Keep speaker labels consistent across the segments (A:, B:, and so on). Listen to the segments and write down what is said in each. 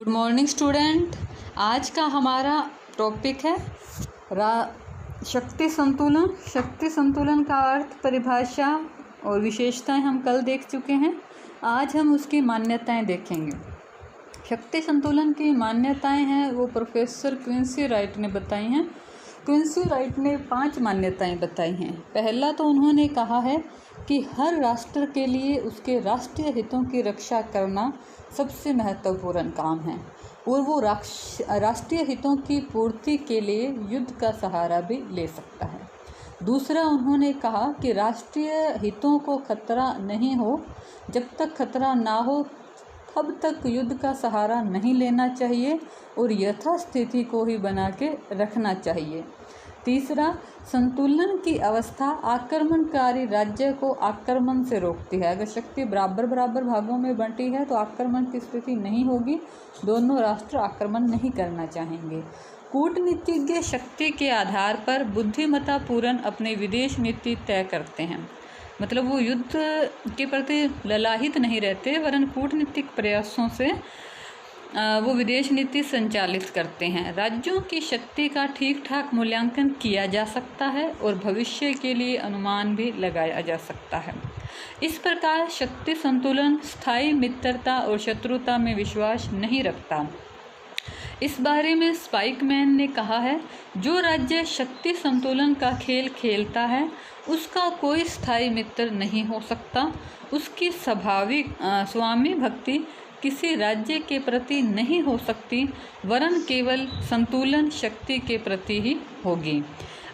A: Good morning student. आज का हमारा टॉपिक है शक्ति संतुलन। शक्ति संतुलन का अर्थ, परिभाषा और विशेषताएं हम कल देख चुके हैं। आज हम उसकी मान्यताएं देखेंगे। शक्ति संतुलन की मान्यताएं हैं वो प्रोफेसर क्विंसी राइट ने बताई हैं। क्विंसी राइट ने 5 मान्यताएं बताई हैं। पहला तो उन्होंने कहा है कि हर राष्ट्र के लिए उसके राष्ट्रीय हितों की रक्षा करना सबसे महत्वपूर्ण काम है और वो राष्ट्रीय हितों की पूर्ति के लिए युद्ध का सहारा भी ले सकता है। दूसरा, उन्होंने कहा कि राष्ट्रीय हितों को खतरा नहीं हो, जब तक खतरा ना हो तब तक युद्ध का सहारा नहीं लेना चाहिए और यथास्थिति को ही बना के रखना चाहिए। तीसरा, संतुलन की अवस्था आक्रमणकारी राज्य को आक्रमण से रोकती है। अगर शक्ति बराबर भागों में बंटी है तो आक्रमण की स्थिति नहीं होगी, दोनों राष्ट्र आक्रमण नहीं करना चाहेंगे। कूटनीतिज्ञ शक्ति के आधार पर बुद्धिमत्तापूर्ण अपनी विदेश नीति तय करते हैं, मतलब वो युद्ध के प्रति ललाहित नहीं रहते, वरन कूटनीतिक प्रयासों से वो विदेश नीति संचालित करते हैं। राज्यों की शक्ति का ठीक ठाक मूल्यांकन किया जा सकता है और भविष्य के लिए अनुमान भी लगाया जा सकता है। इस प्रकार शक्ति संतुलन स्थायी मित्रता और शत्रुता में विश्वास नहीं रखता। इस बारे में स्पाइकमैन ने कहा है, जो राज्य शक्ति संतुलन का खेल खेलता है उसका कोई स्थायी मित्र नहीं हो सकता। उसकी स्वाभाविक स्वामी भक्ति किसी राज्य के प्रति नहीं हो सकती, वरन केवल संतुलन शक्ति के प्रति ही होगी।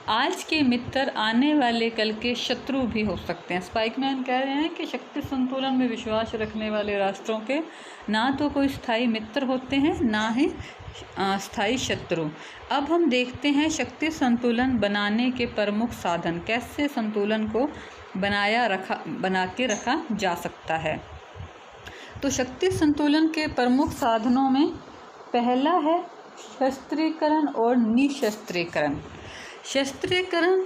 A: आज के मित्र आने वाले कल के शत्रु भी हो सकते हैं। स्पाइकमैन कह रहे हैं कि शक्ति संतुलन में विश्वास रखने वाले राष्ट्रों के ना तो कोई स्थायी मित्र होते हैं, ना ही स्थायी शत्रु। अब हम देखते हैं शक्ति संतुलन बनाने के प्रमुख साधन, कैसे संतुलन को बना के रखा जा सकता है। तो शक्ति संतुलन के प्रमुख साधनों में पहला है शस्त्रीकरण और निशस्त्रीकरण। शस्त्रीकरण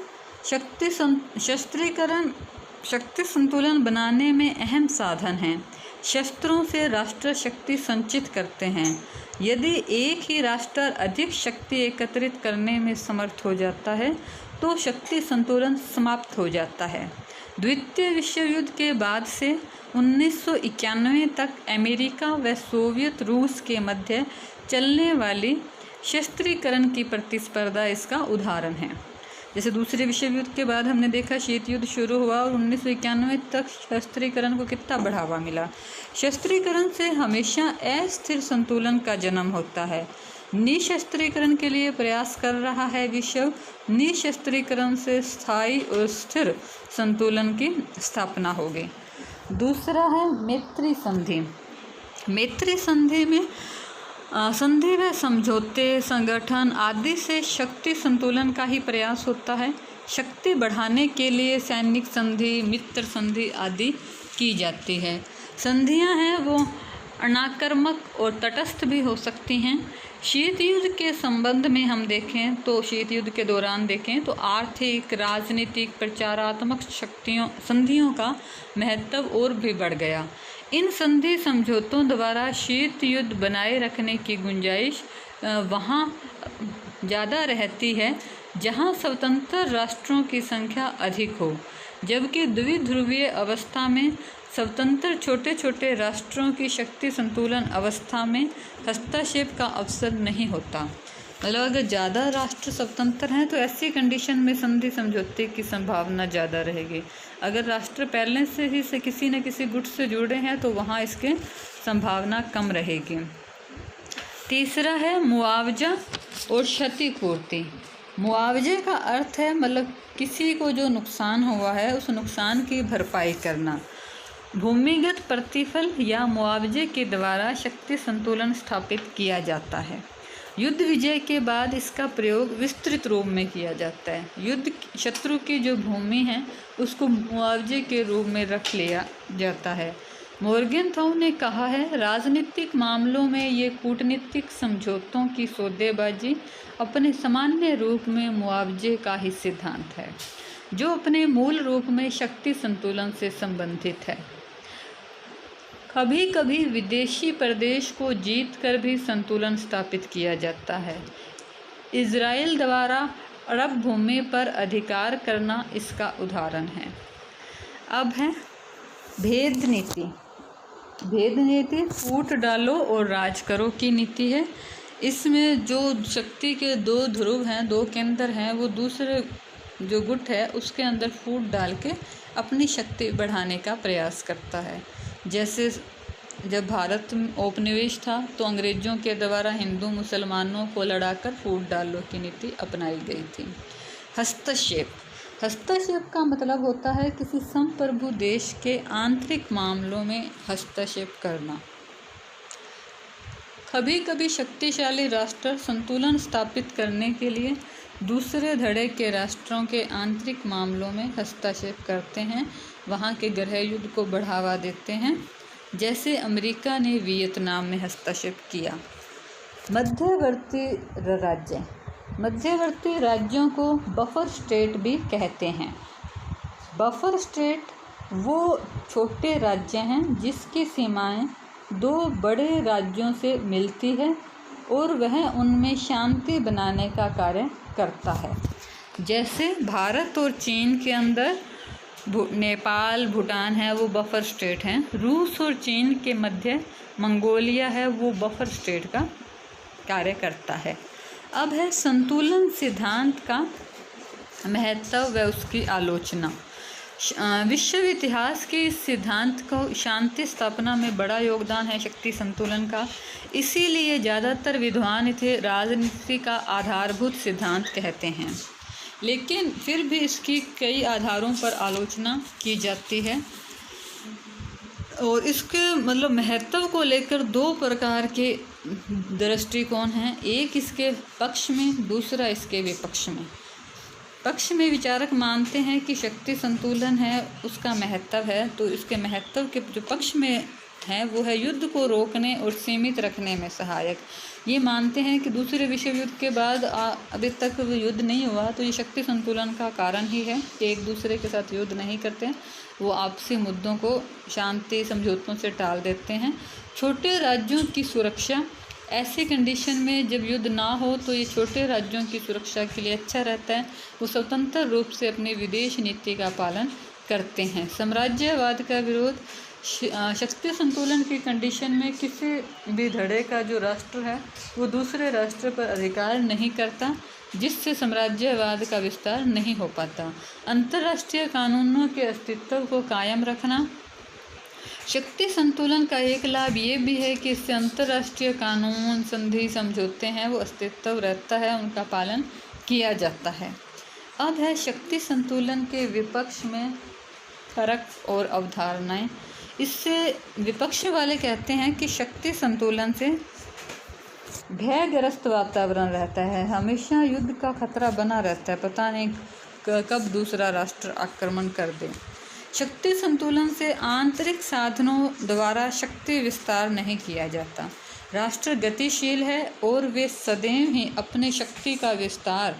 A: शक्ति संतुलन बनाने में अहम साधन है। शस्त्रों से राष्ट्र शक्ति संचित करते हैं। यदि एक ही राष्ट्र अधिक शक्ति एकत्रित करने में समर्थ हो जाता है तो शक्ति संतुलन समाप्त हो जाता है। द्वितीय विश्व युद्ध के बाद से 1991 तक अमेरिका व सोवियत रूस के मध्य चलने वाली शस्त्रीकरण की प्रतिस्पर्धा इसका उदाहरण है। जैसे दूसरे विश्व युद्ध के बाद हमने देखा शीत युद्ध शुरू हुआ और 1991 तक शस्त्रीकरण को कितना बढ़ावा मिला। शस्त्रीकरण से हमेशा अस्थिर संतुलन का जन्म होता है। निशस्त्रीकरण के लिए प्रयास कर रहा है विश्व। निशस्त्रीकरण से स्थायी और स्थिर संतुलन की स्थापना होगी। दूसरा है मैत्री संधि। मैत्री संधि में संधि व समझौते, संगठन आदि से शक्ति संतुलन का ही प्रयास होता है। शक्ति बढ़ाने के लिए सैनिक संधि, मित्र संधि आदि की जाती है। संधियां हैं वो अनाक्रामक और तटस्थ भी हो सकती हैं। शीत युद्ध के संबंध में हम देखें तो शीत युद्ध के दौरान देखें तो आर्थिक, राजनीतिक, प्रचारात्मक संधियों का महत्व और भी बढ़ गया। इन संधि समझौतों द्वारा शीत युद्ध बनाए रखने की गुंजाइश वहाँ ज़्यादा रहती है जहाँ स्वतंत्र राष्ट्रों की संख्या अधिक हो, जबकि द्विध्रुवीय अवस्था में स्वतंत्र छोटे छोटे राष्ट्रों की शक्ति संतुलन अवस्था में हस्तक्षेप का अवसर नहीं होता। मतलब अगर ज़्यादा राष्ट्र स्वतंत्र हैं तो ऐसी कंडीशन में संधि समझौते की संभावना ज़्यादा रहेगी। अगर राष्ट्र पहले से ही किसी न किसी गुट से जुड़े हैं तो वहाँ इसके संभावना कम रहेगी। तीसरा है मुआवजा और क्षतिपूर्ति। मुआवजे का अर्थ है मतलब किसी को जो नुकसान हुआ है उस नुकसान की भरपाई करना। भूमिगत प्रतिफल या मुआवजे के द्वारा शक्ति संतुलन स्थापित किया जाता है। युद्ध विजय के बाद इसका प्रयोग विस्तृत रूप में किया जाता है। युद्ध शत्रु की जो भूमि है उसको मुआवजे के रूप में रख लिया जाता है। मोर्गेनथाउ ने कहा है, राजनीतिक मामलों में ये कूटनीतिक समझौतों की सौदेबाजी अपने सामान्य रूप में मुआवजे का ही सिद्धांत है, जो अपने मूल रूप में शक्ति संतुलन से संबंधित है। कभी कभी विदेशी प्रदेश को जीतकर भी संतुलन स्थापित किया जाता है। इज़राइल द्वारा अरब भूमि पर अधिकार करना इसका उदाहरण है। अब है भेद नीति। भेद नीति फूट डालो और राज करो की नीति है। इसमें जो शक्ति के दो ध्रुव हैं, दो केंद्र हैं, वो दूसरे जो गुट है उसके अंदर फूट डाल के अपनी शक्ति बढ़ाने का प्रयास करता है। जैसे जब भारत में औपनिवेश था तो अंग्रेज़ों के द्वारा हिंदू मुसलमानों को लड़ाकर फूट डालो की नीति अपनाई गई थी। हस्तक्षेप। हस्तक्षेप का मतलब होता है किसी संप्रभु देश के आंतरिक मामलों में हस्तक्षेप करना। कभी कभी शक्तिशाली राष्ट्र संतुलन स्थापित करने के लिए दूसरे धड़े के राष्ट्रों के आंतरिक मामलों में हस्तक्षेप करते हैं, वहाँ के गृह युद्ध को बढ़ावा देते हैं, जैसे अमेरिका ने वियतनाम में हस्तक्षेप किया। मध्यवर्ती राज्य। मध्यवर्ती राज्यों को बफर स्टेट भी कहते हैं। बफर स्टेट वो छोटे राज्य हैं जिसकी सीमाएं दो बड़े राज्यों से मिलती है और वह उनमें शांति बनाने का कार्य करता है। जैसे भारत और चीन के अंदर नेपाल, भूटान है, वो बफर स्टेट हैं। रूस और चीन के मध्य मंगोलिया है, वो बफर स्टेट का कार्य करता है। अब है संतुलन सिद्धांत का महत्व व उसकी आलोचना। विश्व इतिहास के इस सिद्धांत को शांति स्थापना में बड़ा योगदान है शक्ति संतुलन का, इसीलिए ज़्यादातर विद्वान इसे राजनीति का आधारभूत सिद्धांत कहते हैं। लेकिन फिर भी इसकी कई आधारों पर आलोचना की जाती है और इसके मतलब महत्व को लेकर दो प्रकार के दृष्टिकोण हैं, एक इसके पक्ष में, दूसरा इसके विपक्ष में। पक्ष में विचारक मानते हैं कि शक्ति संतुलन है उसका महत्व है, तो इसके महत्व के जो पक्ष में है वो है युद्ध को रोकने और सीमित रखने में सहायक। ये मानते हैं कि दूसरे विश्व युद्ध के बाद अभी तक युद्ध नहीं हुआ, तो ये शक्ति संतुलन का कारण ही है कि एक दूसरे के साथ युद्ध नहीं करते, वो आपसी मुद्दों को शांति समझौतों से टाल देते हैं। छोटे राज्यों की सुरक्षा, ऐसी कंडीशन में जब युद्ध ना हो तो ये छोटे राज्यों की सुरक्षा के लिए अच्छा रहता है, वो स्वतंत्र रूप से अपनी विदेश नीति का पालन करते हैं। साम्राज्यवाद का विरोध। शक्ति संतुलन की कंडीशन में किसी भी धड़े का जो राष्ट्र है वो दूसरे राष्ट्र पर अधिकार नहीं करता, जिससे साम्राज्यवाद का विस्तार नहीं हो पाता। अंतर्राष्ट्रीय कानूनों के अस्तित्व को कायम रखना। शक्ति संतुलन का एक लाभ ये भी है कि इससे अंतर्राष्ट्रीय कानून, संधि, समझौते हैं वो अस्तित्व रहता है, उनका पालन किया जाता है। अब है शक्ति संतुलन के विपक्ष में फर्क और अवधारणाएं। इससे विपक्ष वाले कहते हैं कि शक्ति संतुलन से भयग्रस्त वातावरण रहता है, हमेशा युद्ध का खतरा बना रहता है, पता नहीं कब दूसरा राष्ट्र आक्रमण कर दे। शक्ति संतुलन से आंतरिक साधनों द्वारा शक्ति विस्तार नहीं किया जाता। राष्ट्र गतिशील है और वे सदैव ही अपने शक्ति का विस्तार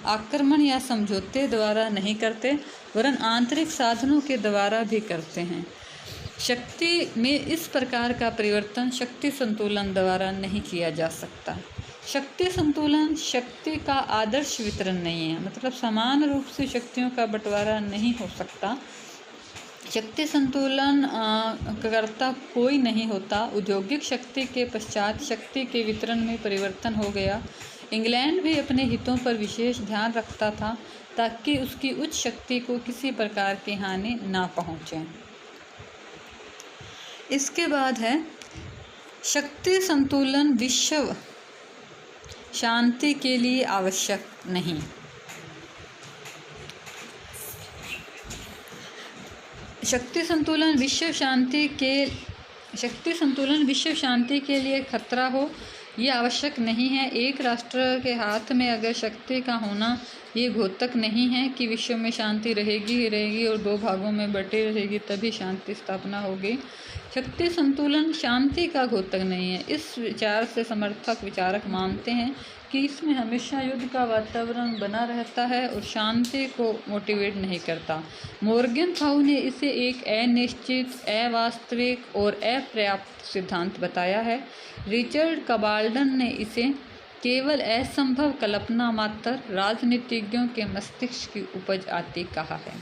A: आक्रमण या समझौते द्वारा नहीं करते, वरन आंतरिक साधनों के द्वारा भी करते हैं। शक्ति में इस प्रकार का परिवर्तन शक्ति संतुलन द्वारा नहीं किया जा सकता। शक्ति संतुलन शक्ति का आदर्श वितरण नहीं है, मतलब समान रूप से शक्तियों का बंटवारा नहीं हो सकता। शक्ति संतुलन करता कोई नहीं होता। औद्योगिक शक्ति के पश्चात शक्ति के वितरण में परिवर्तन हो गया। इंग्लैंड भी अपने हितों पर विशेष ध्यान रखता था ताकि उसकी उच्च शक्ति को किसी प्रकार की हानि ना पहुँचे। इसके बाद है शक्ति संतुलन विश्व शांति के लिए आवश्यक नहीं। शक्ति संतुलन विश्व शांति के लिए खतरा हो, ये आवश्यक नहीं है। एक राष्ट्र के हाथ में अगर शक्ति का होना ये घोतक नहीं है कि विश्व में शांति रहेगी ही रहेगी और दो भागों में बटे रहेगी तभी शांति स्थापना होगी। शक्ति संतुलन शांति का घोतक नहीं है। इस विचार से समर्थक विचारक मानते हैं कि इसमें हमेशा युद्ध का वातावरण बना रहता है और शांति को मोटिवेट नहीं करता। मॉर्गेनथाउ ने इसे एक अनिश्चित, अवास्तविक और अपर्याप्त सिद्धांत बताया है। रिचर्ड कबाल्डन ने इसे केवल असंभव कल्पना मात्र राजनीतिज्ञों के मस्तिष्क की उपज आती कहा है।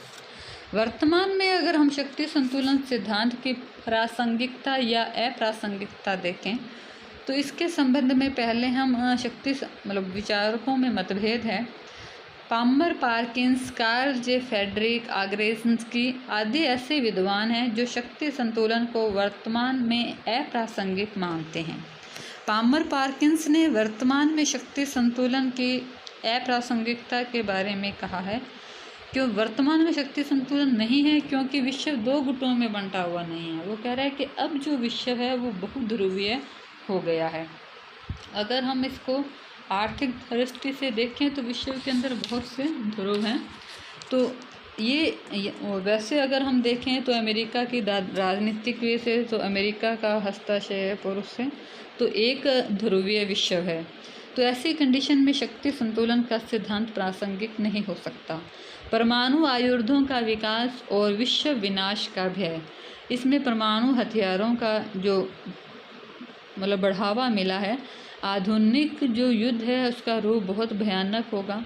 A: वर्तमान में अगर हम शक्ति संतुलन सिद्धांत की प्रासंगिकता या अप्रासंगिकता देखें तो इसके संबंध में पहले हम विचारकों में मतभेद है। पामर, पार्किंस, कार्ल जे फेडरिक, आग्रेंस्की आदि ऐसे विद्वान हैं जो शक्ति संतुलन को वर्तमान में अप्रासंगिक मानते हैं। पामर पार्किंस ने वर्तमान में शक्ति संतुलन की अप्रासंगिकता के बारे में कहा है कि वर्तमान में शक्ति संतुलन नहीं है क्योंकि विश्व दो गुटों में बंटा हुआ नहीं है। वो कह रहा है कि अब जो विश्व है वो बहुध्रुवीय हो गया है। अगर हम इसको आर्थिक दृष्टि से देखें तो विश्व के अंदर बहुत से ध्रुव हैं। तो ये वैसे अगर हम देखें तो अमेरिका की राजनीतिक वे से तो अमेरिका का हस्ताक्षर है पुरुष से, तो एक ध्रुवीय विश्व है। तो ऐसी कंडीशन में शक्ति संतुलन का सिद्धांत प्रासंगिक नहीं हो सकता। परमाणु आयुधों का विकास और विश्व विनाश का भय, इसमें परमाणु हथियारों का जो बढ़ावा मिला है, आधुनिक जो युद्ध है उसका रूप बहुत भयानक होगा।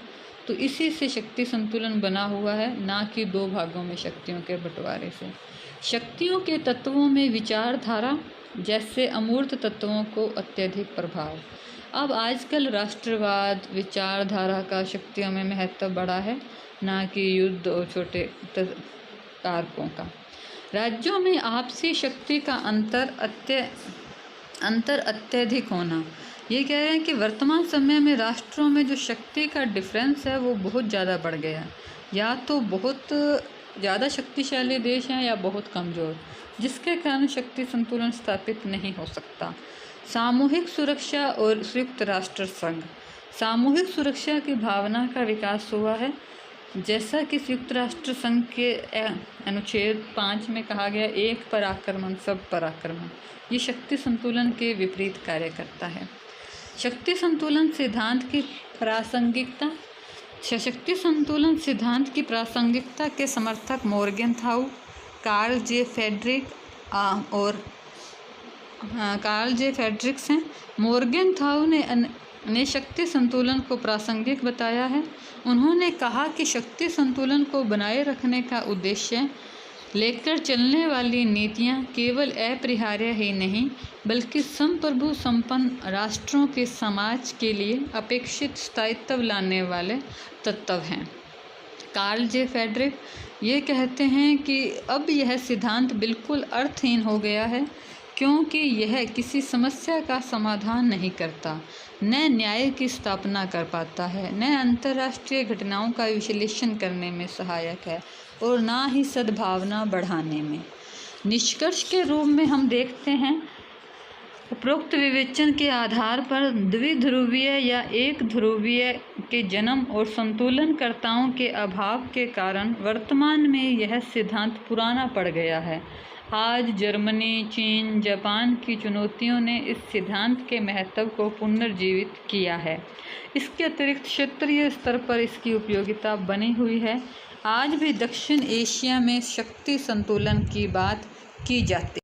A: तो इसी से शक्ति संतुलन बना हुआ है, ना कि दो भागों में शक्तियों के बंटवारे से। शक्तियों के तत्वों में विचारधारा जैसे अमूर्त तत्वों को अत्यधिक प्रभाव। अब आजकल राष्ट्रवाद विचारधारा का शक्तियों में महत्व बढ़ा है, ना कि युद्ध और छोटे कारकों का। राज्यों में आपसी शक्ति का अंतर अत्यधिक होना। ये कह रहे हैं कि वर्तमान समय में राष्ट्रों में जो शक्ति का डिफरेंस है वो बहुत ज़्यादा बढ़ गया है। या तो बहुत ज़्यादा शक्तिशाली देश हैं या बहुत कमज़ोर, जिसके कारण शक्ति संतुलन स्थापित नहीं हो सकता। सामूहिक सुरक्षा और संयुक्त राष्ट्र संघ। सामूहिक सुरक्षा की भावना का विकास हुआ है, जैसा कि संयुक्त राष्ट्र संघ के अनुच्छेद 5 में कहा गया, एक पर आक्रमण सब पर आक्रमण। ये शक्ति संतुलन के विपरीत कार्य करता है। शक्ति संतुलन सिद्धांत की प्रासंगिकता। शक्ति संतुलन सिद्धांत की प्रासंगिकता के समर्थक मॉर्गेनथाउ, कार्ल जे फेडरिक्स हैं। मॉर्गेनथाउ ने शक्ति संतुलन को प्रासंगिक बताया है। उन्होंने कहा कि शक्ति संतुलन को बनाए रखने का उद्देश्य लेकर चलने वाली नीतियां केवल अपरिहार्य ही नहीं बल्कि संप्रभु संपन्न राष्ट्रों के समाज के लिए अपेक्षित स्थायित्व लाने वाले तत्व हैं। कार्ल जे फेडरिक ये कहते हैं कि अब यह सिद्धांत बिल्कुल अर्थहीन हो गया है क्योंकि यह किसी समस्या का समाधान नहीं करता, न न्याय की स्थापना कर पाता है, न अंतर्राष्ट्रीय घटनाओं का विश्लेषण करने में सहायक है और ना ही सद्भावना बढ़ाने में। निष्कर्ष के रूप में हम देखते हैं, उपरोक्त विवेचन के आधार पर द्विध्रुवीय या एक ध्रुवीय के जन्म और संतुलनकर्ताओं के अभाव के कारण वर्तमान में यह सिद्धांत पुराना पड़ गया है। आज जर्मनी, चीन, जापान की चुनौतियों ने इस सिद्धांत के महत्व को पुनर्जीवित किया है। इसके अतिरिक्त क्षेत्रीय स्तर पर इसकी उपयोगिता बनी हुई है। आज भी दक्षिण एशिया में शक्ति संतुलन की बात की जाती है।